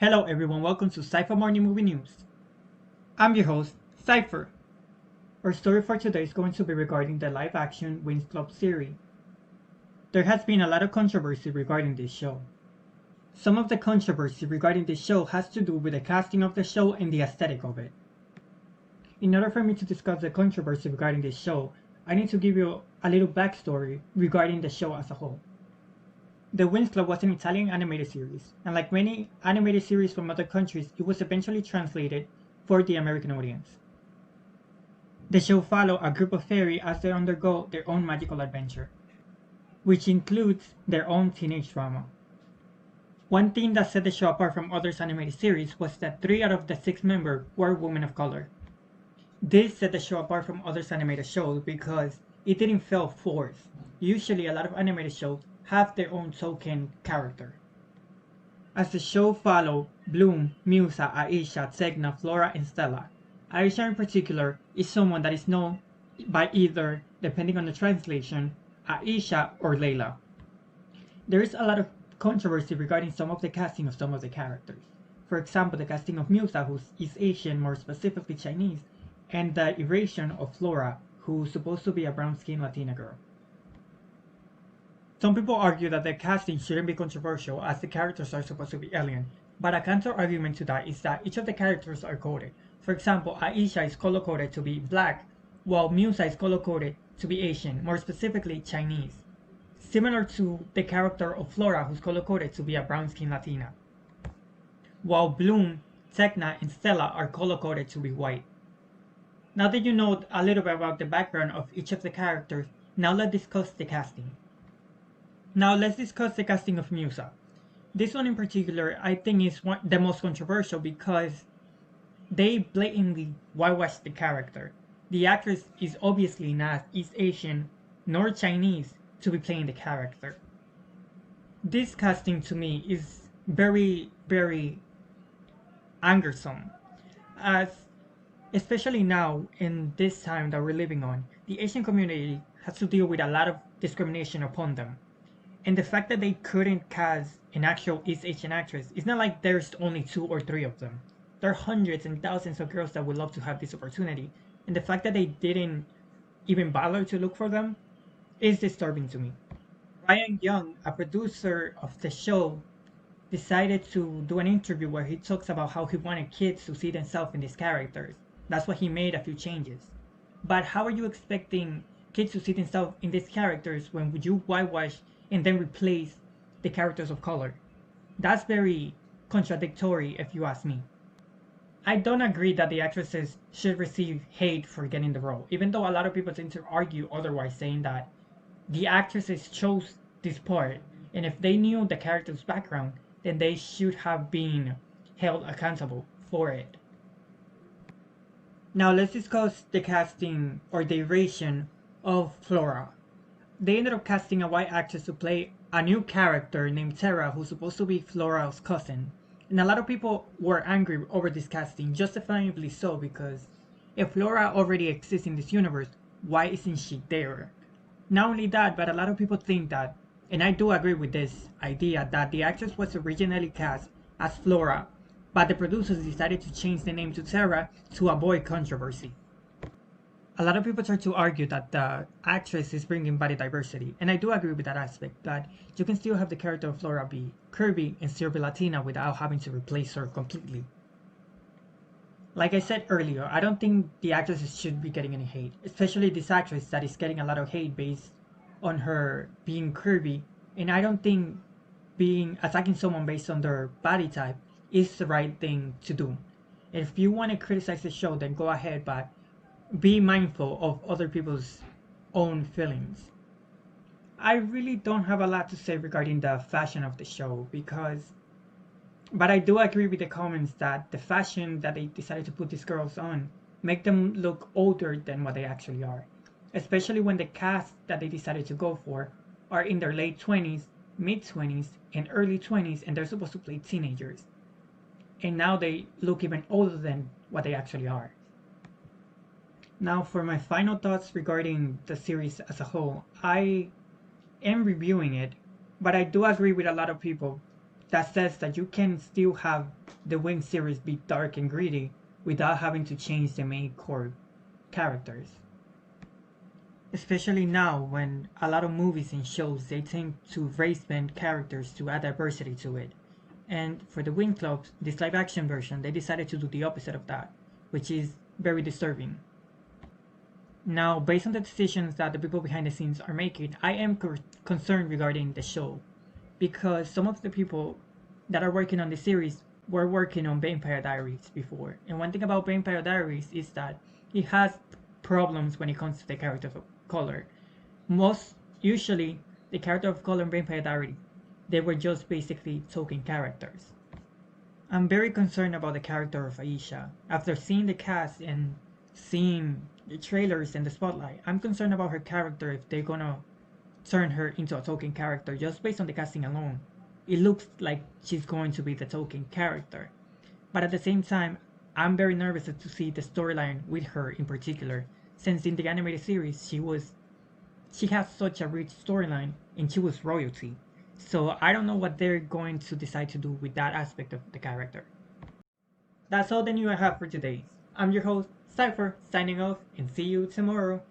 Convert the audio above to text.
Hello everyone, welcome to Cypher Morning Movie News. I'm your host, Cypher. Our story for today is going to be regarding the live-action Winx Club series. There has been a lot of controversy regarding this show. Some of the controversy regarding this show has to do with the casting of the show and the aesthetic of it. In order for me to discuss the controversy regarding this show, I need to give you a little backstory regarding the show as a whole. The Winx Club was an Italian animated series, and like many animated series from other countries, it was eventually translated for the American audience. The show follows a group of fairies as they undergo their own magical adventure, which includes their own teenage drama. One thing that set the show apart from other animated series was that 3 out of the 6 members were women of color. This set the show apart from other animated shows because it didn't feel forced. Usually a lot of animated shows have their own token character. As the show followed Bloom, Musa, Aisha, Tegna, Flora, and Stella. Aisha in particular is someone that is known by either, depending on the translation, Aisha or Layla. There is a lot of controversy regarding some of the casting of some of the characters. For example, the casting of Musa, who is Asian, more specifically Chinese, and the erasure of Flora, who's supposed to be a brown-skinned Latina girl. Some people argue that the casting shouldn't be controversial as the characters are supposed to be alien, but a counter-argument to that is that each of the characters are coded. For example, Aisha is color-coded to be black, while Musa is color-coded to be Asian, more specifically Chinese. Similar to the character of Flora, who's color-coded to be a brown-skinned Latina. While Bloom, Tegna, and Stella are color-coded to be white. Now that you know a little bit about the background of each of the characters, now let's discuss the casting. Now let's discuss the casting of Musa. This one in particular I think is the most controversial because they blatantly whitewashed the character. The actress is obviously not East Asian nor Chinese to be playing the character. This casting to me is very, very angersome, as especially now in this time that we're living on, the Asian community has to deal with a lot of discrimination upon them. And the fact that they couldn't cast an actual East Asian actress, it's not like there's only 2 or 3 of them. There are hundreds and thousands of girls that would love to have this opportunity. And the fact that they didn't even bother to look for them is disturbing to me. Ryan Young, a producer of the show, decided to do an interview where he talks about how he wanted kids to see themselves in these characters. That's why he made a few changes. But how are you expecting kids to see themselves in these characters when would you whitewash and then replace the characters of color? That's very contradictory if you ask me. I don't agree that the actresses should receive hate for getting the role, even though a lot of people tend to argue otherwise, saying that the actresses chose this part, and if they knew the character's background, then they should have been held accountable for it. Now let's discuss the casting or the erasure of Flora. They ended up casting a white actress to play a new character named Terra, who's supposed to be Flora's cousin. And a lot of people were angry over this casting, justifiably so, because if Flora already exists in this universe, why isn't she there? Not only that, but a lot of people think that, and I do agree with this idea, that the actress was originally cast as Flora, but the producers decided to change the name to Terra to avoid controversy. A lot of people try to argue that the actress is bringing body diversity, and I do agree with that aspect, that you can still have the character of Flora be curvy and still be Latina without having to replace her completely. Like I said earlier, I don't think the actresses should be getting any hate, especially this actress that is getting a lot of hate based on her being curvy, and I don't think attacking someone based on their body type is the right thing to do. If you want to criticize the show, then go ahead, but be mindful of other people's own feelings. I really don't have a lot to say regarding the fashion of the show but I do agree with the comments that the fashion that they decided to put these girls on make them look older than what they actually are. Especially when the cast that they decided to go for are in their late 20s, mid 20s, and early 20s, and they're supposed to play teenagers. And now they look even older than what they actually are. Now for my final thoughts regarding the series as a whole, I am reviewing it, but I do agree with a lot of people that says that you can still have the Winx series be dark and gritty without having to change the main core characters. Especially now when a lot of movies and shows they tend to race bend characters to add diversity to it. And for the Winx Club, this live action version, they decided to do the opposite of that, which is very disturbing. Now, based on the decisions that the people behind the scenes are making, I am concerned regarding the show, because some of the people that are working on the series were working on Vampire Diaries before. And one thing about Vampire Diaries is that it has problems when it comes to the characters of color. Most usually, the character of color in Vampire Diaries, they were just basically token characters. I'm very concerned about the character of Aisha. After seeing the cast and seeing the trailers and the spotlight, I'm concerned about her character if they're gonna turn her into a token character just based on the casting alone. It looks like she's going to be the token character. But at the same time, I'm very nervous to see the storyline with her in particular, since in the animated series she has such a rich storyline and she was royalty. So I don't know what they're going to decide to do with that aspect of the character. That's all the news I have for today. I'm your host, Cypher, signing off, and see you tomorrow.